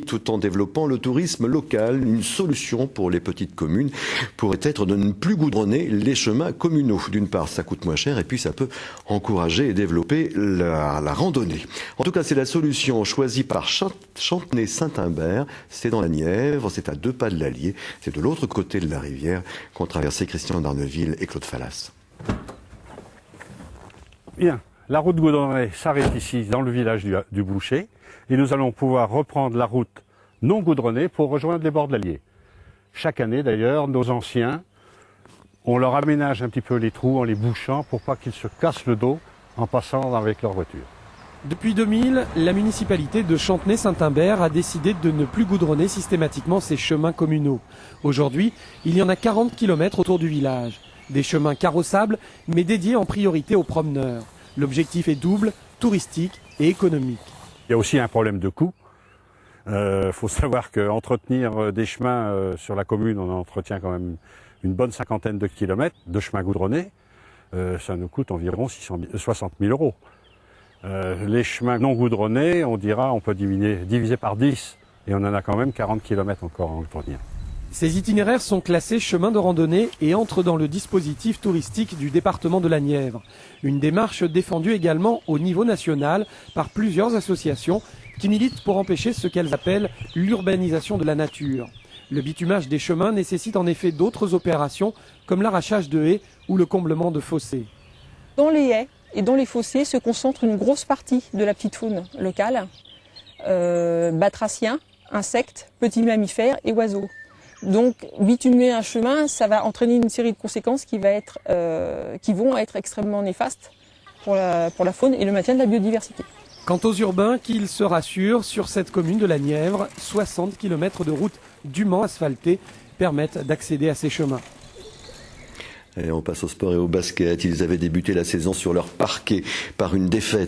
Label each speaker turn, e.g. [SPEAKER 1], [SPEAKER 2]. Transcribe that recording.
[SPEAKER 1] tout en développant le tourisme local. Une solution pour les petites communes pourrait être de ne plus goudronner les chemins communaux. D'une part, ça coûte moins cher et puis ça peut encourager et développer la randonnée. En tout cas, c'est la solution choisie par Chantenay-Saint-Imbert. C'est dans la Nièvre, c'est à 2 pas de l'Allier. C'est de l'autre côté de la rivière qu'ont traversé Christian d'Arneville et Claude Fallas.
[SPEAKER 2] Bien, la route goudronnée s'arrête ici dans le village du Boucher. Et nous allons pouvoir reprendre la route non goudronnée pour rejoindre les bords de l'Allier. Chaque année d'ailleurs, nos anciens, on leur aménage un petit peu les trous en les bouchant pour pas qu'ils se cassent le dos en passant avec leur voiture.
[SPEAKER 3] Depuis 2000, la municipalité de Chantenay-Saint-Imbert a décidé de ne plus goudronner systématiquement ces chemins communaux. Aujourd'hui, il y en a 40 km autour du village. Des chemins carrossables, mais dédiés en priorité aux promeneurs. L'objectif est double, touristique et économique.
[SPEAKER 2] Il y a aussi un problème de coût. Faut savoir qu'entretenir des chemins sur la commune, on entretient quand même une bonne 50aine de kilomètres de chemins goudronnés. Ça nous coûte environ 60 000 euros. Les chemins non goudronnés, on dira, on peut diviser par 10 et on en a quand même 40 kilomètres encore à entretenir.
[SPEAKER 3] Ces itinéraires sont classés chemins de randonnée et entrent dans le dispositif touristique du département de la Nièvre. Une démarche défendue également au niveau national par plusieurs associations qui militent pour empêcher ce qu'elles appellent l'urbanisation de la nature. Le bitumage des chemins nécessite en effet d'autres opérations comme l'arrachage de haies ou le comblement de fossés.
[SPEAKER 4] Dans les haies et dans les fossés se concentre une grosse partie de la petite faune locale, batraciens, insectes, petits mammifères et oiseaux. Donc bitumer un chemin, ça va entraîner une série de conséquences qui vont être extrêmement néfastes pour la faune et le maintien de la biodiversité.
[SPEAKER 3] Quant aux urbains, qu'ils se rassurent, sur cette commune de la Nièvre, 60 km de routes dûment asphaltées permettent d'accéder à ces chemins.
[SPEAKER 1] Et on passe au sport et au basket. Ils avaient débuté la saison sur leur parquet par une défaite